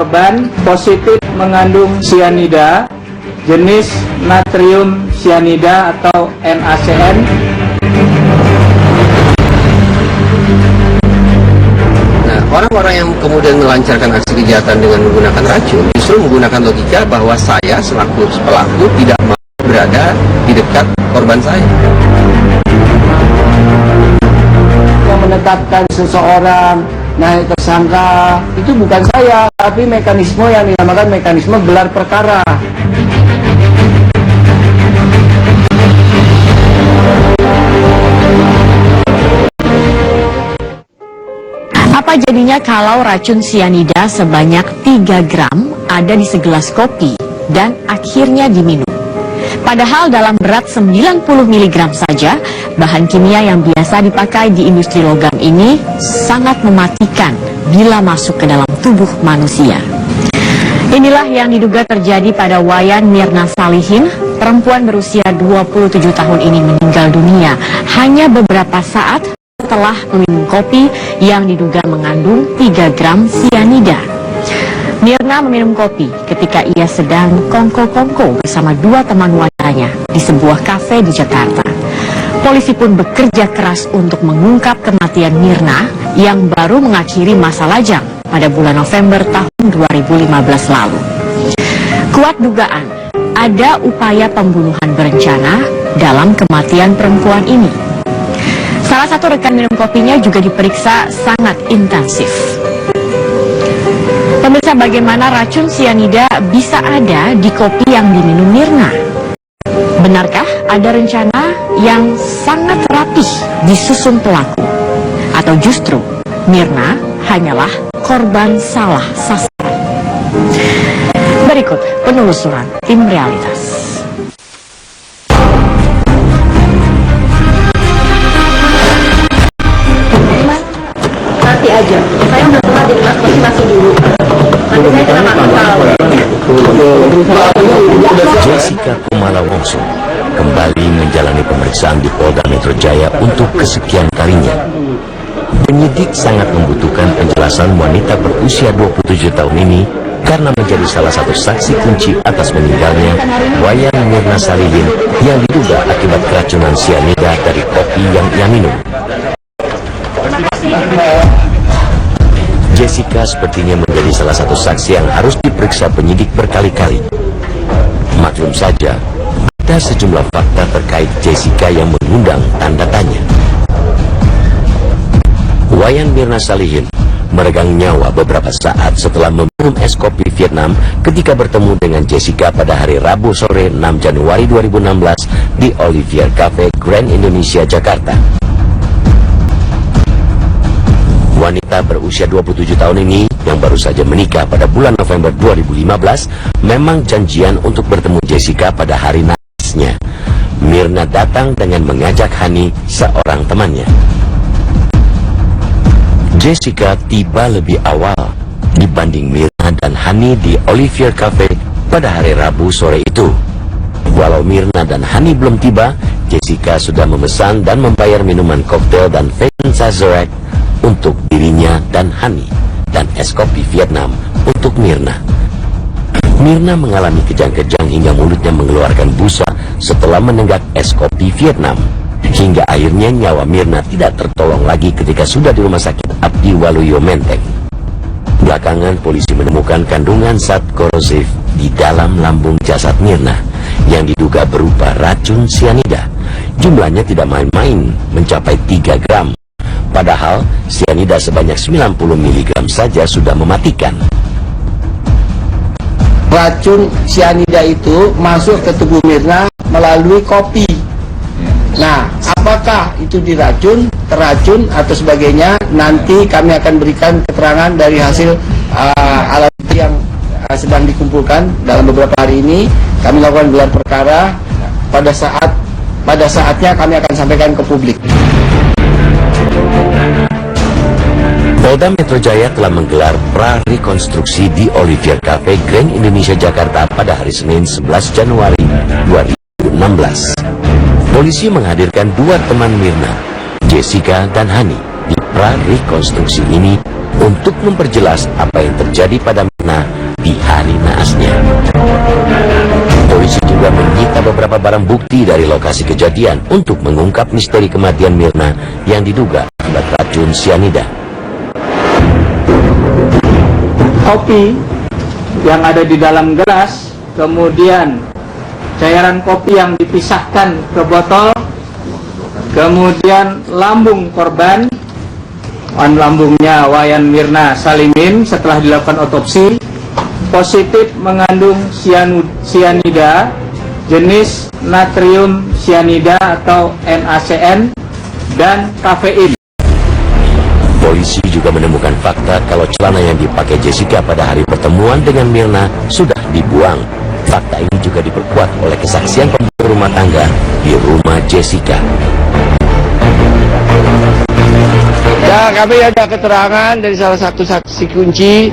korban positif mengandung cyanida jenis natrium cyanida atau NaCN. Nah, orang-orang yang kemudian melancarkan aksi kejahatan dengan menggunakan racun justru menggunakan logika bahwa saya selaku pelaku tidak mau berada di dekat korban saya. Yang menetapkan seseorang naik tersangka itu bukan saya, tapi mekanisme yang dinamakan mekanisme gelar perkara. Apa jadinya kalau racun cyanida sebanyak 3 gram ada di segelas kopi dan akhirnya diminum? Padahal dalam berat 90 mg saja, bahan kimia yang biasa dipakai di industri logam ini sangat mematikan bila masuk ke dalam tubuh manusia. Inilah yang diduga terjadi pada Wayan Mirna Salihin, perempuan berusia 27 tahun ini meninggal dunia hanya beberapa saat setelah meminum kopi yang diduga mengandung 3 gram cyanida. Mirna meminum kopi ketika ia sedang kongko-kongko bersama 2 teman wanitanya di sebuah kafe di Jakarta. Polisi pun bekerja keras untuk mengungkap kematian Mirna yang baru mengakhiri masa lajang pada bulan November tahun 2015 lalu. Kuat dugaan ada upaya pembunuhan berencana dalam kematian perempuan ini. Salah satu rekan minum kopinya juga diperiksa sangat intensif. Pemirsa, bagaimana racun cyanida bisa ada di kopi yang diminum Mirna? Benarkah ada rencana yang sangat rapih disusun pelaku? Atau justru Mirna hanyalah korban salah sasaran? Berikut penelusuran tim Realitas. Nanti aja, saya udah telat jadi masih dulu. Nanti saya kena tahu. Jessica Kumala Wongso kembali menjalani pemeriksaan di Polda Metro Jaya untuk kesekian kalinya. Penyidik sangat membutuhkan penjelasan wanita berusia 27 tahun ini karena menjadi salah satu saksi kunci atas meninggalnya Wayan Mirna Salihin yang diduga akibat keracunan cyanida dari kopi yang ia minum. Jessica sepertinya menjadi salah satu saksi yang harus diperiksa penyidik berkali-kali. Maklum saja, ada sejumlah fakta terkait Jessica yang mengundang tanda tanya. Wayan Mirna Salihin meregang nyawa beberapa saat setelah meminum es kopi Vietnam ketika bertemu dengan Jessica pada hari Rabu sore 6 Januari 2016 di Olivier Cafe Grand Indonesia, Jakarta. Wanita berusia 27 tahun ini yang baru saja menikah pada bulan November 2015 memang janjian untuk bertemu Jessica pada hari naasnya. Mirna datang dengan mengajak Hani, seorang temannya. Jessica tiba lebih awal dibanding Mirna dan Hani di Olivier Cafe pada hari Rabu sore itu. Walau Mirna dan Hani belum tiba, Jessica sudah memesan dan membayar minuman koktail dan Vietnam Sazerac untuk dirinya dan Hani, dan es kopi Vietnam untuk Mirna. Mirna mengalami kejang-kejang hingga mulutnya mengeluarkan busa setelah menenggak es kopi Vietnam. Hingga akhirnya nyawa Mirna tidak tertolong lagi ketika sudah di rumah sakit Abdi Waluyo Menteng. Belakangan polisi menemukan kandungan zat korosif di dalam lambung jasad Mirna yang diduga berupa racun cyanida. Jumlahnya tidak main-main, mencapai 3 gram. Padahal cyanida sebanyak 90 mg saja sudah mematikan. Racun cyanida itu masuk ke tubuh Mirna melalui kopi. Nah, apakah itu diracun, teracun atau sebagainya? Nanti kami akan berikan keterangan dari hasil alat bukti yang sedang dikumpulkan dalam beberapa hari ini. Kami lakukan gelar perkara. Pada saatnya kami akan sampaikan ke publik. Polda Metro Jaya telah menggelar pra-rekonstruksi di Olivier Cafe Grand Indonesia, Jakarta pada hari Senin 11 Januari 2016. Polisi menghadirkan 2 teman Mirna, Jessica dan Hani, di pra-rekonstruksi ini untuk memperjelas apa yang terjadi pada Mirna beberapa barang bukti dari lokasi kejadian untuk mengungkap misteri kematian Mirna yang diduga akibat racun sianida. Kopi yang ada di dalam gelas, kemudian cairan kopi yang dipisahkan ke botol, kemudian lambung korban, lambungnya Wayan Mirna Salimin setelah dilakukan otopsi positif mengandung sianida jenis natrium sianida atau NaCN dan kafein. Polisi juga menemukan fakta kalau celana yang dipakai Jessica pada hari pertemuan dengan Mirna sudah dibuang. Fakta ini juga diperkuat oleh kesaksian pembantu rumah tangga di rumah Jessica. Ya, kami ada keterangan dari salah satu saksi kunci.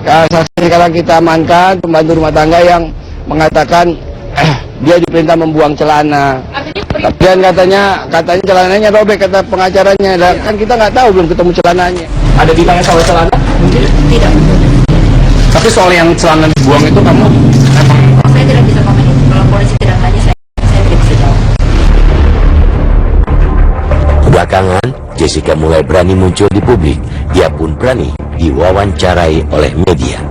Saksi sekarang kita amankan, pembantu rumah tangga yang mengatakan dia diperintah membuang celana. Dan katanya celananya robek, kata pengacaranya. Dan kan kita nggak tahu, belum ketemu celananya. Ada ditanya soal celana? Tidak. Tapi soal yang celana dibuang itu kamu Saya tidak bisa komen. Kalau polisi tidak tanya, saya tidak bisa jawab. Belakangan, Jessica mulai berani muncul di publik. Dia pun berani diwawancarai oleh media.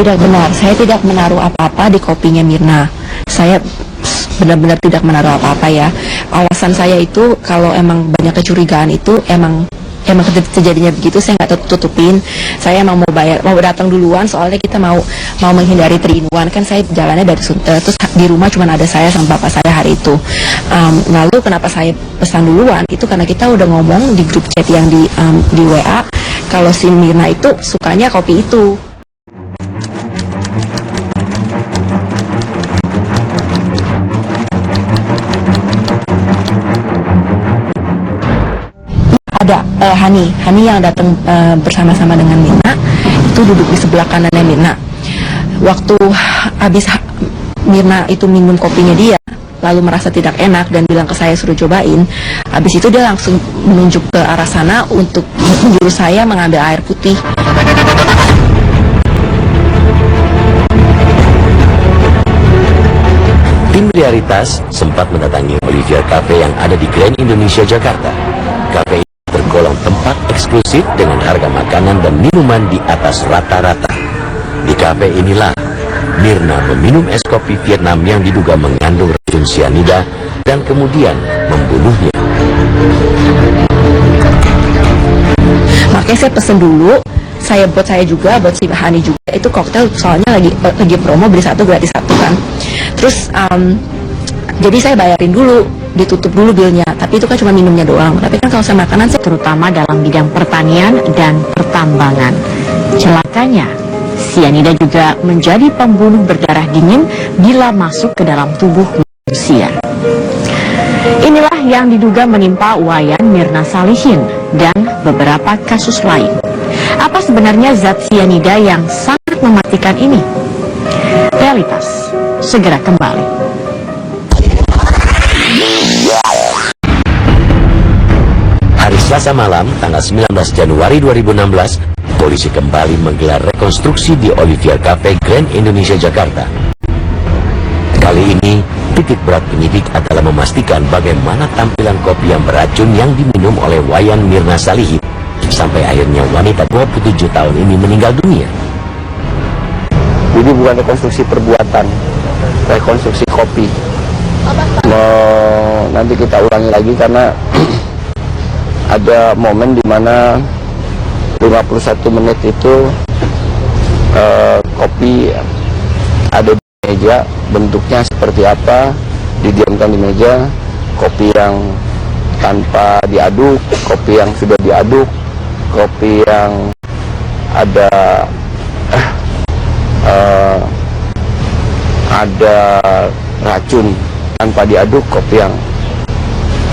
Tidak benar, saya tidak menaruh apa-apa di kopinya Mirna. Saya benar-benar tidak menaruh apa-apa ya. Alasan saya itu kalau emang banyak kecurigaan itu emang terjadinya begitu, saya nggak tutupin. Saya emang mau datang duluan, soalnya kita mau menghindari 3-in-1 kan. Saya jalannya dari terus di rumah cuma ada saya sama bapak saya hari itu. Lalu kenapa saya pesan duluan itu karena kita udah ngomong di grup chat yang di WA kalau si Mirna itu sukanya kopi itu. Ada Hani yang datang bersama-sama dengan Mirna itu duduk di sebelah kanannya Mirna. Waktu habis Mirna itu minum kopinya dia, lalu merasa tidak enak dan bilang ke saya suruh cobain. Habis itu dia langsung menunjuk ke arah sana untuk menyuruh saya mengambil air putih. Tim Realitas sempat mendatangi Olivier Cafe yang ada di Grand Indonesia, Jakarta. Cafe ini tergolong tempat eksklusif dengan harga makanan dan minuman di atas rata-rata. Di cafe inilah Mirna meminum es kopi Vietnam yang diduga mengandung racun sianida dan kemudian membunuhnya. Makanya saya pesen dulu, buat saya juga, buat si Hani juga. Itu koktail soalnya lagi promo beli 1 gratis 1 kan. Terus jadi saya bayarin dulu, ditutup dulu bilnya. Tapi itu kan cuma minumnya doang. Tapi kan kalau saya makanan, terutama dalam bidang pertanian dan pertambangan. Celakanya, sianida juga menjadi pembunuh berdarah dingin bila masuk ke dalam tubuh manusia. Inilah yang diduga menimpa Wayan Mirna Salihin dan beberapa kasus lain. Apa sebenarnya zat sianida yang sangat mematikan ini? Realitas segera kembali. Hari Selasa malam, tanggal 19 Januari 2016, polisi kembali menggelar rekonstruksi di Olivier Cafe Grand Indonesia, Jakarta. Kali ini, titik berat penyidik adalah memastikan bagaimana tampilan kopi yang beracun yang diminum oleh Wayan Mirna Salihin sampai akhirnya wanita 27 tahun ini meninggal dunia. Jadi bukan rekonstruksi perbuatan, rekonstruksi kopi. Nanti kita ulangi lagi karena ada momen di mana 51 menit itu kopi ada di meja, bentuknya seperti apa, didiamkan di meja, kopi yang tanpa diaduk, kopi yang sudah diaduk, kopi yang ada racun tanpa diaduk, kopi yang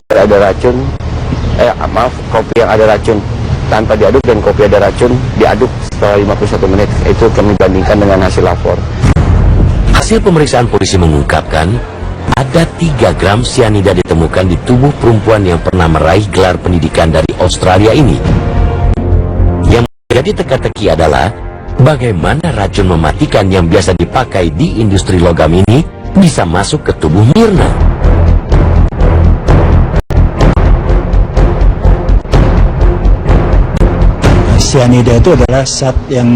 ada racun, kopi yang ada racun tanpa diaduk dan kopi ada racun diaduk setelah 51 menit. Itu kami bandingkan dengan hasil lapor. Hasil pemeriksaan polisi mengungkapkan Ada 3 gram sianida ditemukan di tubuh perempuan yang pernah meraih gelar pendidikan dari Australia ini. Yang menjadi teka-teki adalah bagaimana racun mematikan yang biasa dipakai di industri logam ini bisa masuk ke tubuh Mirna. Sianida itu adalah zat yang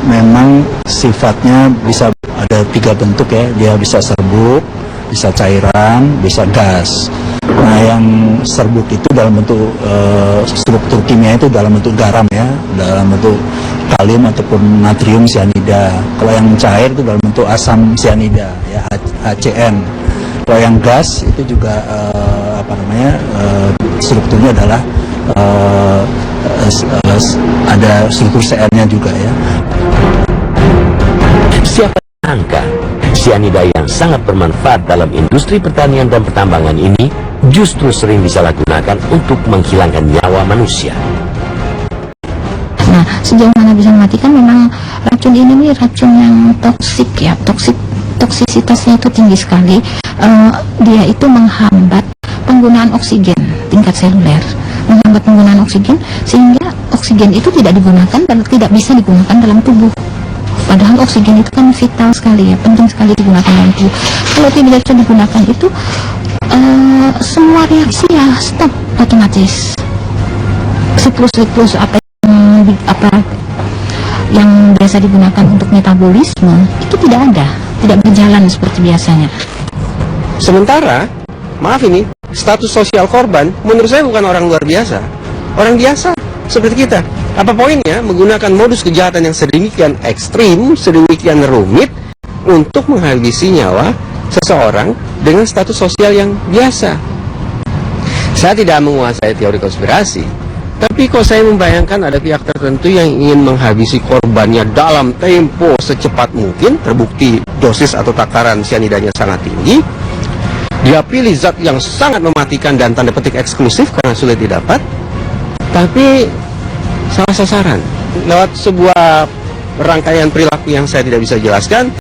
memang sifatnya bisa ada 3 bentuk ya. Dia bisa serbuk, bisa cairan, bisa gas. Nah, yang serbuk itu dalam bentuk struktur kimia itu dalam bentuk garam ya, dalam bentuk kalium ataupun natrium sianida. Kalau yang cair itu dalam bentuk asam sianida ya, HCN. Kalau yang gas itu juga strukturnya adalah ada struktur CN-nya juga ya. Siapa sangka sianida yang sangat bermanfaat dalam industri pertanian dan pertambangan ini justru sering disalahgunakan untuk menghilangkan nyawa manusia. Nah, sejauh mana bisa mematikan, memang racun ini racun yang toksik ya, toksisitasnya itu tinggi sekali. Dia itu menghambat penggunaan oksigen tingkat seluler, menghambat penggunaan oksigen sehingga oksigen itu tidak digunakan dan tidak bisa digunakan dalam tubuh. Padahal oksigen itu kan vital sekali ya, penting sekali digunakan dalam tubuh. Kalau tidak bisa digunakan itu semua reaksi ya stop otomatis. Siklus apa yang biasa digunakan untuk metabolisme itu tidak ada, tidak berjalan seperti biasanya. Sementara, maaf ini, status sosial korban menurut saya bukan orang luar biasa. Orang biasa seperti kita. Apa poinnya menggunakan modus kejahatan yang sedemikian ekstrim, sedemikian rumit untuk menghabisi nyawa seseorang dengan status sosial yang biasa? Saya tidak menguasai teori konspirasi, tapi kok saya membayangkan ada pihak tertentu yang ingin menghabisi korbannya dalam tempo secepat mungkin. Terbukti dosis atau takaran sianidanya sangat tinggi. Dia pilih zat yang sangat mematikan dan tanda petik eksklusif karena sulit didapat, tapi salah sasaran. Lewat sebuah rangkaian perilaku yang saya tidak bisa jelaskan,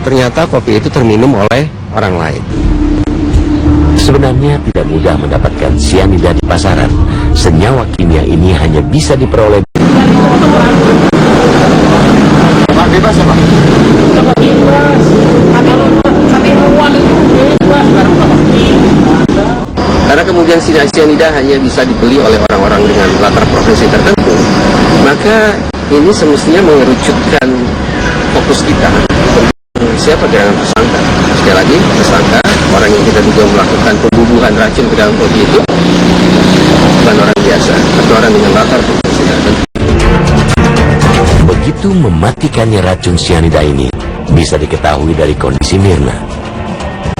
ternyata kopi itu terminum oleh orang lain. Sebenarnya tidak mudah mendapatkan sianida di pasaran. Senyawa kimia ini hanya bisa diperoleh. Bebas apa? Karena kemudian sianida hanya bisa dibeli oleh orang-orang dengan latar profesi tertentu, maka ini semestinya mengerucutkan fokus kita. Siapa gerangan tersangka? Sekali lagi, tersangka orang yang kita duga melakukan pembunuhan racun ke dalam kopi itu bukan orang biasa, atau orang dengan latar profesi tertentu. Begitu mematikannya racun sianida ini bisa diketahui dari kondisi Mirna.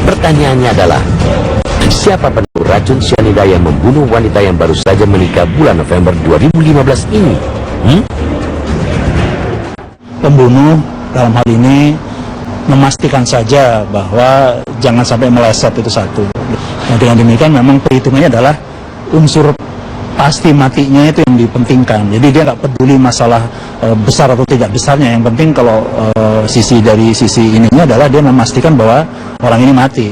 Pertanyaannya adalah, siapa penemuh racun sianida yang membunuh wanita yang baru saja menikah bulan November 2015 ini? Pembunuh dalam hal ini memastikan saja bahwa jangan sampai meleset itu satu. Nah, dengan demikian memang perhitungannya adalah unsur pasti matinya itu yang dipentingkan. Jadi dia nggak peduli masalah besar atau tidak besarnya. Yang penting kalau dari sisi ininya adalah dia memastikan bahwa orang ini mati.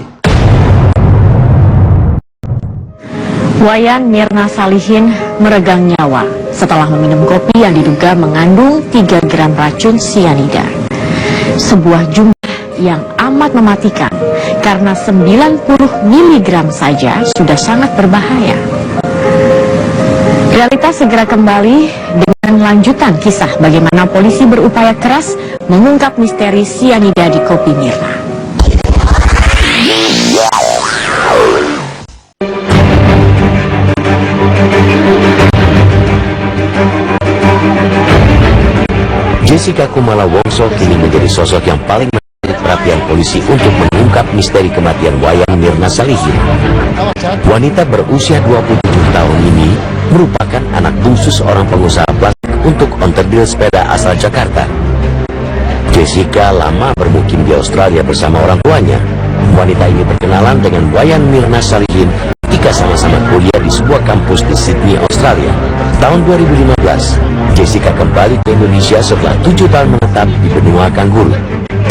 Wayan Mirna Salihin meregang nyawa setelah meminum kopi yang diduga mengandung 3 gram racun sianida. Sebuah jumlah yang amat mematikan karena 90 mg saja sudah sangat berbahaya. Realitas segera kembali dengan lanjutan kisah bagaimana polisi berupaya keras mengungkap misteri sianida di kopi Mirna. Jessica Kumala Wongso kini menjadi sosok yang paling menarik perhatian polisi untuk mengungkap misteri kematian Wayan Mirna Salihin. Wanita berusia 27 tahun ini merupakan anak bungsu seorang pengusaha plastik untuk onterdeal sepeda asal Jakarta. Jessica lama bermukim di Australia bersama orang tuanya. Wanita ini berkenalan dengan Wayan Mirna Salihin ketika sama-sama kuliah di sebuah kampus di Sydney, Australia. Tahun 2015, Jessica kembali ke Indonesia setelah 7 tahun menetap di benua Kangguru.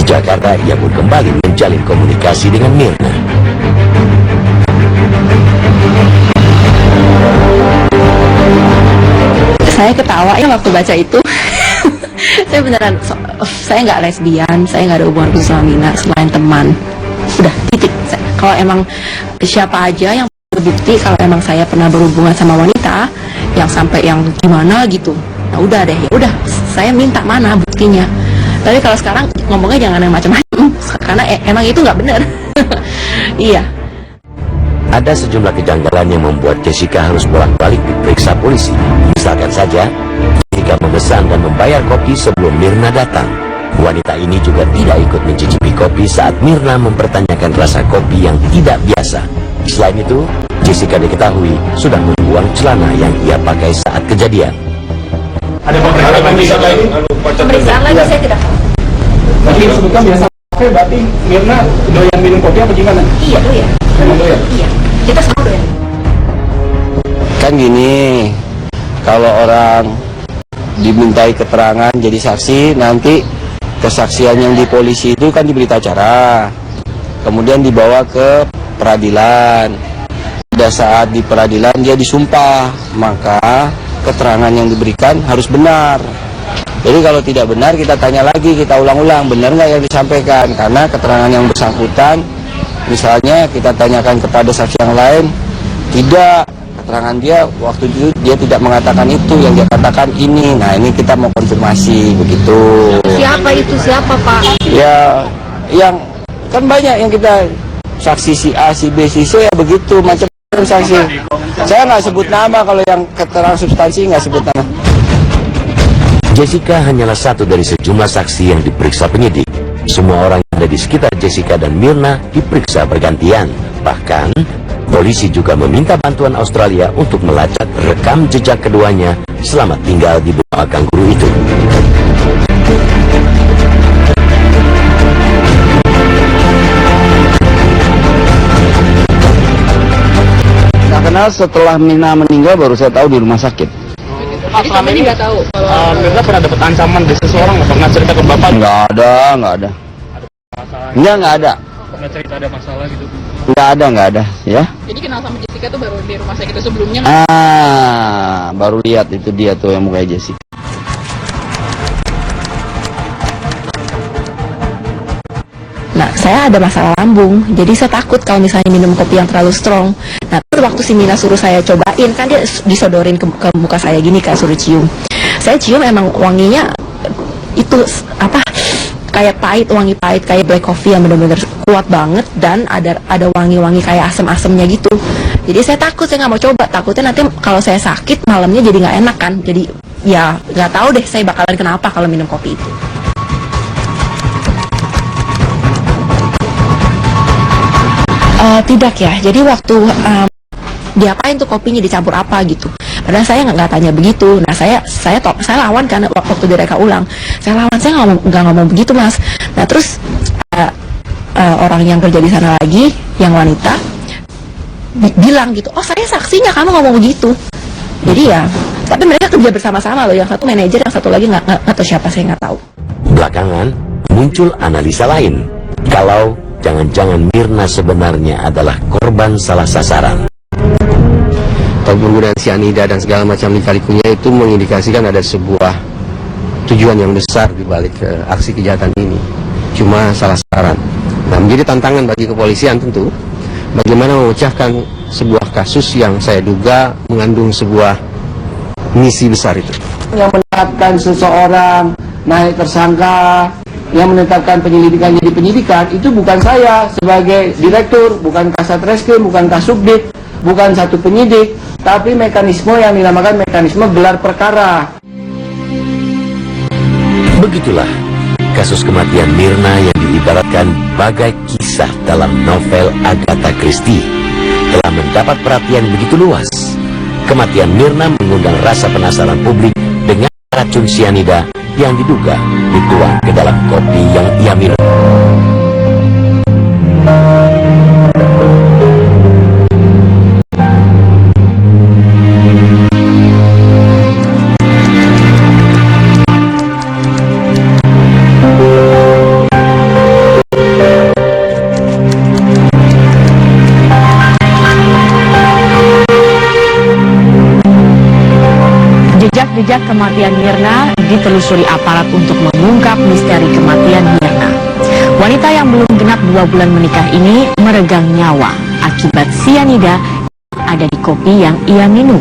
Jakarta, ia pun kembali menjalin komunikasi dengan Mirna. Saya ketawa ya waktu baca itu. Saya beneran, saya nggak lesbian, saya nggak ada hubungan khusus sama Mirna selain teman. Udah, titik. Kalau emang siapa aja yang berbukti kalau emang saya pernah berhubungan sama wanita yang sampai yang gimana gitu, nah udah deh, ya udah, saya minta mana buktinya. Tapi kalau sekarang ngomongnya jangan yang macam-macam, karena emang itu nggak benar. Iya. Ada sejumlah kejanggalan yang membuat Jessica harus bolak-balik diperiksa polisi. Misalkan saja, Jessica memesan dan membayar kopi sebelum Mirna datang. Wanita ini juga tidak ikut mencicipi kopi saat Mirna mempertanyakan rasa kopi yang tidak biasa. Selain itu, Jessica diketahui sudah membuang celana yang ia pakai saat kejadian. Ada pemeriksaan lagi? Pemeriksaan lagi saya tidak tahu. Tadi sebutkan biasa kopi, berarti Mirna doyan minum kopi apa gimana? Iya doyan. Memang doyan? Iya. Kita semua doyan. Kan gini, kalau orang dimintai keterangan jadi saksi, nanti kesaksian yang di polisi itu kan di berita acara, kemudian dibawa ke peradilan. Pada saat di peradilan dia disumpah, maka keterangan yang diberikan harus benar. Jadi kalau tidak benar kita tanya lagi, kita ulang-ulang, benar nggak yang disampaikan, karena keterangan yang bersangkutan, misalnya kita tanyakan kepada saksi yang lain, tidak, keterangan dia waktu itu dia tidak mengatakan itu, yang dia katakan ini. Nah ini kita mau konfirmasi begitu. Siapa itu? Siapa Pak? Ya, yang kan banyak yang kita saksi si A, si B, si C, ya begitu macam saksi. Saya nggak sebut nama, kalau yang keterangan substansi nggak sebut nama. Jessica hanyalah satu dari sejumlah saksi yang diperiksa penyidik. Semua orang yang ada di sekitar Jessica dan Mirna diperiksa bergantian. Bahkan, polisi juga meminta bantuan Australia untuk melacak rekam jejak keduanya selama tinggal di bawah kanguru itu. Saya kenal setelah Mirna meninggal, baru saya tahu di rumah sakit. Jadi selama ini nggak tahu kalau Mirna pernah dapat ancaman dari seseorang, nggak pernah cerita ke Bapak? Nggak ada. Nggak ada. Pernah cerita ada masalah gitu? Nggak ada, ya. jadi kenal sama Jessica tuh baru di rumah sakit itu sebelumnya. Baru lihat itu dia tuh yang mukanya Jessica. Nah, saya ada masalah lambung, jadi saya takut kalau misalnya minum kopi yang terlalu strong. Nah, terus waktu si Mina suruh saya cobain, kan dia disodorin ke muka saya gini, kayak suruh cium. Saya cium, emang wanginya itu apa? Kayak pahit, wangi pahit, kayak black coffee yang benar-benar kuat banget, dan ada wangi-wangi kayak asem-asemnya gitu. Jadi saya takut, saya nggak mau coba, takutnya nanti kalau saya sakit malamnya jadi nggak enak kan. Jadi ya nggak tahu deh saya bakalan kenapa kalau minum kopi itu. Tidak ya, jadi waktu diapain tuh kopinya, dicampur apa gitu. Padahal saya nggak tanya begitu. Nah saya lawan kan waktu direka ulang. Saya nggak ngomong begitu mas. Nah terus orang yang kerja di sana lagi, yang wanita bilang gitu, oh saya saksinya kamu ngomong begitu. Jadi ya, tapi mereka kerja bersama-sama loh. Yang satu manajer, yang satu lagi nggak tahu siapa, saya nggak tahu. Belakangan muncul analisa lain, kalau jangan-jangan Mirna sebenarnya adalah korban salah sasaran. Penggunaan cyanida dan segala macam lika-likunya itu mengindikasikan ada sebuah tujuan yang besar di balik aksi kejahatan ini. Cuma salah sasaran. Nah, menjadi tantangan bagi kepolisian tentu bagaimana memecahkan sebuah kasus yang saya duga mengandung sebuah misi besar itu. Yang menetapkan seseorang naik tersangka, yang menetapkan penyelidikan jadi penyidikan, itu bukan saya sebagai direktur, bukan Kasat Reskrim, bukan Kasubdit, bukan satu penyidik, tapi mekanisme yang dinamakan mekanisme gelar perkara. Begitulah kasus kematian Mirna yang diibaratkan bagai kisah dalam novel Agatha Christie telah mendapat perhatian begitu luas. Kematian Mirna mengundang rasa penasaran publik dengan racun cyanida yang diduga dituang ke dalam kopi yang ia minum. Jejak-jejak kematian Mirna ditelusuri aparat untuk mengungkap misteri kematian Mirna. Wanita yang belum genap 2 bulan menikah ini meregang nyawa akibat sianida ada di kopi yang ia minum.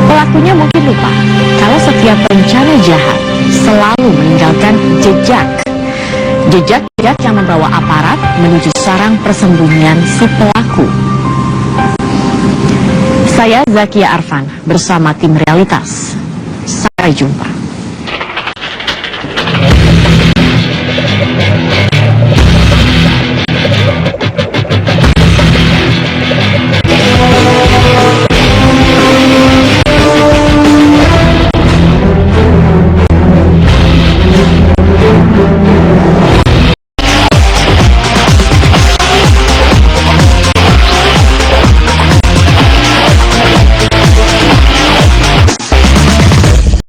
Pelakunya mungkin lupa kalau setiap rencana jahat selalu meninggalkan jejak. Jejak-jejak yang membawa aparat menuju sarang persembunyian si pelaku. Saya Zakia Arfan bersama tim Realitas. Sampai jumpa.